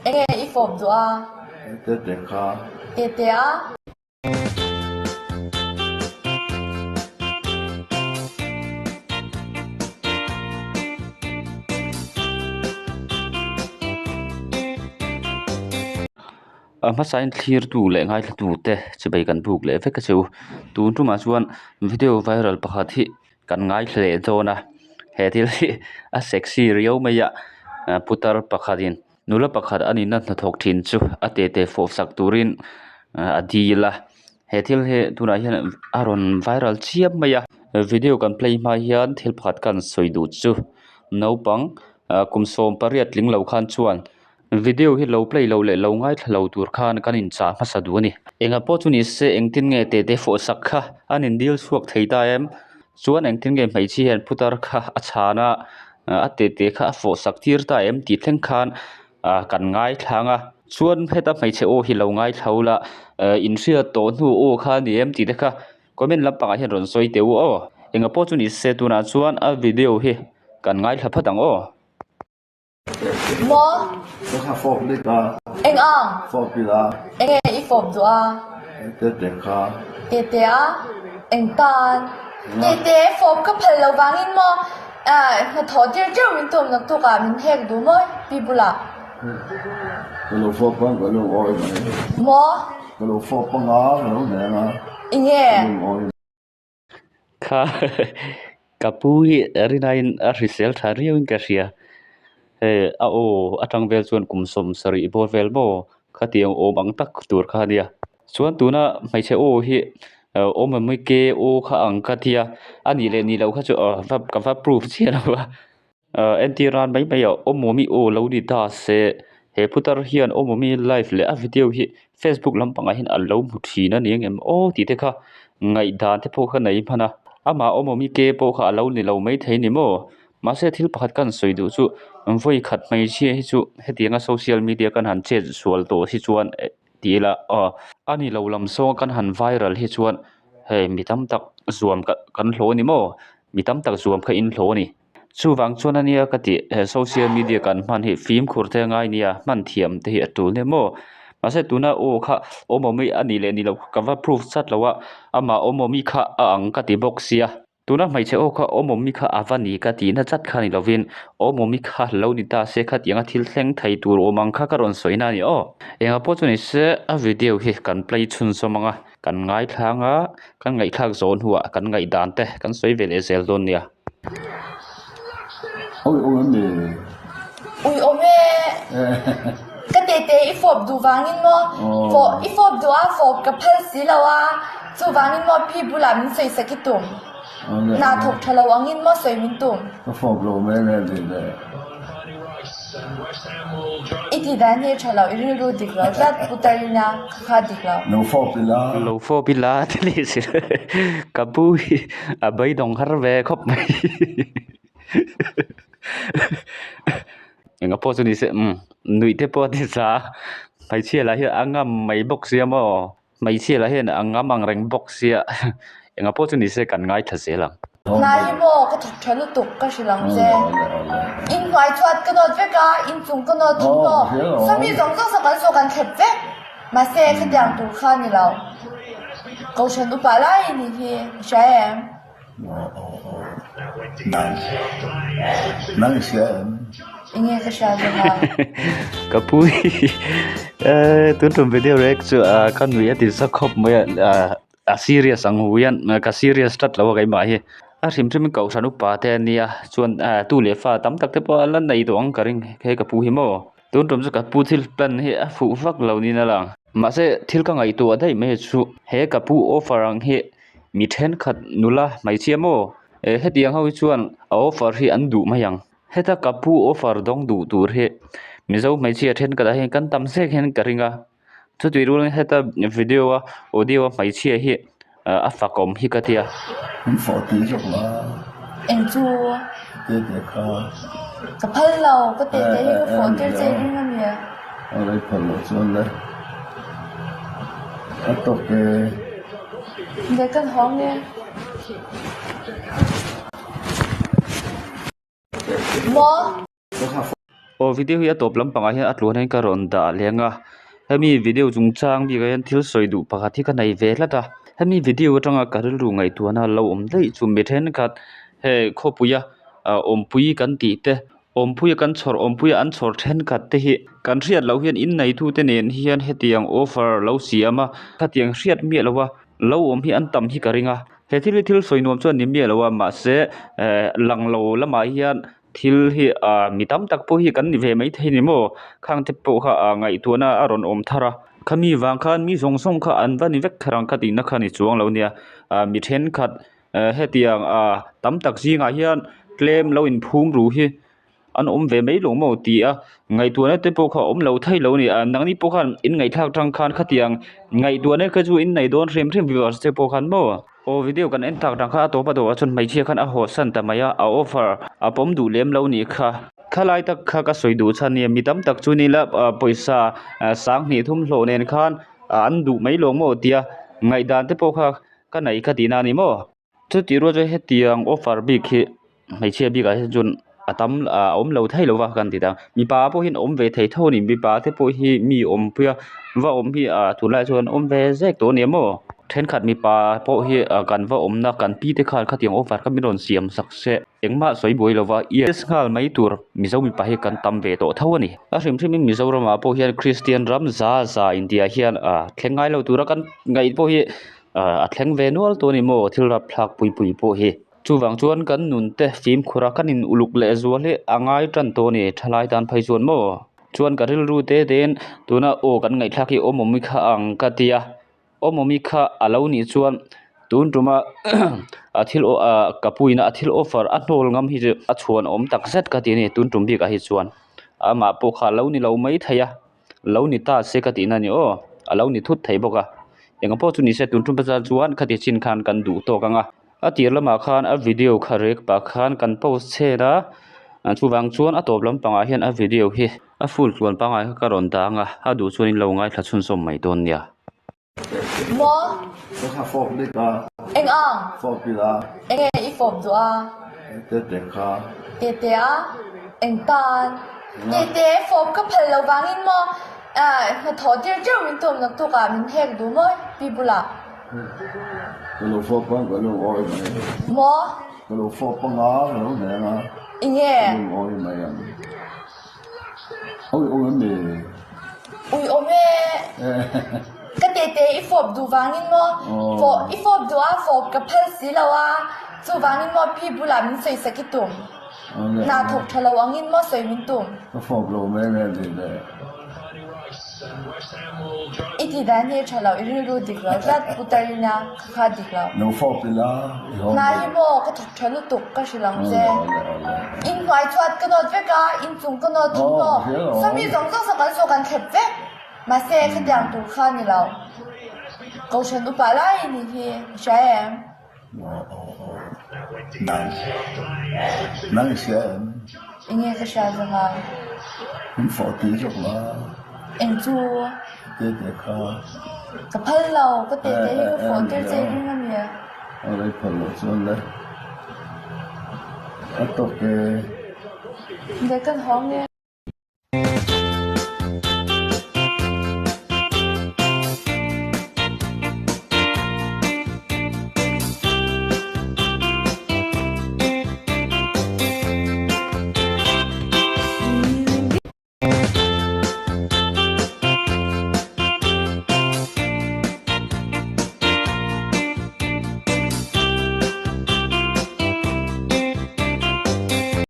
Enge ifom doa. Tete ka. Tete a. มาใช้คลียร์ตูเลยง่ายตูเตะจะไปกันบุกเลยเฟกเซลตูนทุมาชวนวิดีโอไวรัลประคัดที่กันง่ายเลยโจนะเหตุที่เซ็กซี่เรียวไม่ยะพุทธรประคัดินนูละประคัดอันนี้นั่นทกทินจูเตเตโฟสักตูรินอดีละเหตุที่ตูน่าเห็นอารมณ์ไวรัลเชียบไม่ยะวิดีโอกันเพลย์มาเฮียนที่ประคัดกันสวยดูจูน้าปังคุมโซมปริยัดลิงเหล่าขันชวนวิดีโอที่เราเพลย์เราเล่เราง่ายเราตัวข้านกันอินจ้ามาสะดวกนี่เองพอจุนิสเองทิ้งเงเตเตโฟสักค่ะอันนี้ดีลสวกไทยได้เอ็มส่วนเองทิ้งเงไม่ชี้เห็นพุทธร์ค่ะอาชานะเตเตค่ะโฟสักที่ร์ได้เอ็มติดเล่นขานกันง่ายทางส่วนเพต้าไม่เชื่อโอที่เราง่ายเขาละอินเสียโตนูโอค่ะนี่เอ็มติดค่ะก็เป็นลำปางเห็นรอนสวยเตียวเองพอจุนิสตัวนั้นส่วนวิดีโอที่กันง่ายทับพัดดังMo. Ka fok dik ka. Eng ang. Fok pila. Enge ifom doa. Tete ka. Tete a. Eng tan. Tete fom ka phal lo wangin mo. Na tho dir dir min tum nak to ka min hek du mo pibula. Kalau fok pang kalau oi mai. Mo. Kalau fok pang kalau ne na. Inge.ค่ะกับปุ้ยรีนายน์ริเซลทาริวอินกาเซียอังเวลส่วนกลุ่มสมสริบเวลโบคดีองโอบังตักตัวคาเดียส่วนตัวน่ะไม่ใช่โอฮิโอมันไม่เกโอข้าอังคาเทียอันนี้เลยนี่เราเขาจะกับว่าพรูฟเชียนะว่าเอ็นทีรานไม่เอาโอโมมีโอเราดีตาเสเฮพุทธร์เฮียนโอโมมีไลฟ์เลยวิดีโอฮิเฟซบุ๊กลำปังเห็นอัลเรามุทีนั่นเองโอ้ที่เด็กค่ะไงด่านที่พวกเขาไหนพนะมาโอโมมีเกโปข้าเรานี่เราไม่เท่นี่โมมาเสียที่ประคัดกันสวยดูจู่ไว้ขัดไม่เชื่อให้จู่ให้เดียงโซเชียลมีเดียกันหันเจ็ดส่วนตัวที่ชวนดีละอันนี้เราลำโซ่กันหันไวรัลที่ชวนเฮ้มีตั้มตักรวมกันโหลนี่โมมีตั้มตักรวมกันอินโหลนี่จู่วังชวนอันนี้ก็ติโซเชียลมีเดียกันมันเห็นฟิล์มขุดแต่ง่ายเนี่ยมันเทียมแต่เหตุตัวเนี่ยโมมาเสียตัวน่ะโอ้ค่ะโอโมมีอันนี้เลยนี่เรากับว่าพิสูจน์ชัดแล้วว่ามาโอโมมีค่ะอังกติบอกเสียตัวนั้นไม่ใช่โอ้ค่ะโอโมมิค่ะอาวันนี้ก็ตีน่าจัดขันนี่เราวินโอโมมิค่ะเราดิตาเสกขัดยังทิลเซงไทยตัวโอมังค่ะก็รอนสวยนั่นนี่เองพอจุนี่เสวิดีโอเฮกันเพลย์ชุนสมังกันง่ายทางกันง่ายทางโซนหัวกันง่ายด่านเตะกันสวยเวลเซลโดนเนี่ยโอ้ยนี่อุ้ยโอเมก็เตเตอีฟอบดูวางินโมฟออีฟอบดูฟอบกับเพลสีแล้วจูวางินโมพี่บุลามินสวยสักตุ่มนาถูกทะเลวังอินมอสวยมินตุ่มก็ฟอกโลไม่แน่ดีเลยอีที่ด้านนี้ทะเลอีรู้ดีกว่าจัดปุตตารินาข้าดีกว่าโลฟอกปิลาที่นี่สิกับปุ้ยใบดงฮาร์เวย์ครบไหมยังก็พอสุนิเสหนุ่ยเทปอดิสาไปเชื่อละเฮียอังงามไม่บอกเสียมั้งไม่เชื่อละเฮียอังงามอังแรงบอกเสียยังพอจุนี่เสกันง่ายทัศน์ลังนายโมก็ถูกทะลุตุกก็สิลังเจอินไว้ชวดก็นอดเวกาอินจุงก็นอดจุงก็สมีสองสกันสกันเข็ดเวมาเสกเดียงตุกข้านี่เราก็ฉันอุปาไลนี่ที่ใช่ไหมนั่งเสียยังไงก็ใช่ไหมกับปุ้ยตุ้นทุ่มวิดีโอเล็กจู่กันวิธีสักครบเมื่อserious สังหูยันก็ serious ตัดแล้วไงมาเฮริมมันเก่าสนุกป่าแต่เนี่ยส่วนตู้เหล็กฟ้าตั้มตักเทปอันนั้นในตัวอังการิงเฮกับผู้หิมตุ้นทุ่มจะกับผู้ที่เป็นเฮฟูฟักเหล่านี้นั่นแหละมาเสที่ก็ไงตัวได้ไม่ชูเฮกับผู้ออฟฟังเฮมีเทนขัดนุละไม่เชื่อโมเฮเดียงเขาชวนออฟฟังเฮอันดูมายังเฮถ้ากับผู้ออฟฟังดองดูตัวเฮมิเจ้าไม่เชื่อเทนก็ได้กันตั้มเสกเฮนการิงทุกทีรู้เลยให้แต่วิดีโอออดิโอไม่เชื่อเฮฝากผมฮิกเตียมันฟอตีจบละเอ็นจูเด็กๆกับเพลเราก็เตะให้ก็ฟอตีเจนี่นั่นเนี่ยอะไรเพลส่วนเลยตกเด็กกันท้องเนี่ยโม o video hi atop lampanga hian atlun hin karon da lenga hemi video jungchang bi ga hian thil soidu pakhat hi ka nei ve hlata hemi video atanga karil ru ngai tuana lo om dei chu mi then khat he khopuya ompui kan ti te ompui kan chhor ompui an chhor then khat te hi kan riat lo hian in nei thu te nen hian hetiang offer lo siama khatiang riat mi lowa lo om hi an tam hi karinga he thil soinom chuan ni mi lowa ma se langlo lama hian thil hi mitam tak po hi kan ni ve mai theini mo khang te po kha ngai tuana aron om thara khami wang khan mi zong song kha an van vek kharang khati na khani chuang lo nia mi then khat hetiang tam tak zinga hian claim lo in phum ru hi an om ve mai longmo ti a ngai tuana te po kha om lo thai lo ni nangni po khan in ngai thak tang khan khatiang ngai tuana kha chu in nei don rem viewers te po khan mo o video kan en tak tang kha to pa do chon mai che khan a ho san ta maya a offer a pom du lem lo ni kha khalai tak kha ka soidu chani mi tam tak chu ni la poisa sang ni thum hlo nen khan an du mai longmo tia ngai dan te po kha ka nei kha ti na ni mo chu ti ro je hetiang offer bi khi mai che bi ga jun atam om lo thai lo wa kan ti da mi pa po hin om ve thei tho ni mi pa te po hi mi om pia wa om hi thulai chon om ve zek to ne mo then khat mi pa po hi kan wa om na kan pi te khan khatiang offer ka mi ron siam sakse engma soi boi lova yes ngal mai tur mi zo mi pa hi kan tam ve to thawani a hrim mi zo rama po hian Christian ram za India hian thlengai lo tura kan ngai po hi a thleng ve nual to ni mo thil rap thlak pui po hi chuwang chuan kan nun te film khura kan in uluk le zual he angai tran to ni thalai dan phai chuan mo chuan karil ru te den tuna o kan ngai thlaki omomi kha ang katia omomi kha alo ni chuan tun tuma athil o kapuina athil offer a hnol ngam hi a chuan om tak zet ka ti ni tun tum bi ka hi chuan ama po kha lo ni lo mai thaya lo ni ta se ka ti na ni o alo ni thut thei boka enga po chu ni se tun tum bazar chuan khati chin khan kan du to kanga a tir lama khan a video kharek pa khan kan post chena chuwang chuan a top lam panga hian a video hi a full chuan panga ka ron danga a du chuan in lo ngai thla chun som mai ton nia moก็ข้าฟอกได้ก็ eng ang ฟอกกีฬา eng e fom du a เด็กๆค่ะ te te a eng tan te te fom ka phal lo wangin mo ma tho dir jeu min tom nak to ka min hek du mo pi bula ก็รู้ฟอกบ้างก็รู้อ้อยไหม mo ก็รู้ฟอกปังงาก็รู้เนี่ยนะ ing ก็ e รู้อ้อยไหมอ่ะอ้อยนี่ ui o me ka te te i fom du wangin mo fo i fom du a fom ka phal si lo a chu wangin mo pi bula min sei sakitum na thok thalo wangin mo sei min tum ก็ฟอกโลแม่แม่ดีเลย iti dan he thalo i ru dikla rat putarina kha dikla หนูฟอกกีฬา na hi mo ka thok thalo tuk ka shilang je in hwai chwat ka not ve ka in chung ka not thum no sami zong zong sa kan so kan khep ve ma se khadiang tu kha ni lo ko chen u pa lai ni hi shaem นั่งเสีย inge ka sha za ha มันฟอกตีจบมา en chu เด็กๆค่ะ ka phal lo ka te te hi ka phone ter che ring am ya อะไรผลส่วนเลยตกเก de kan hong ne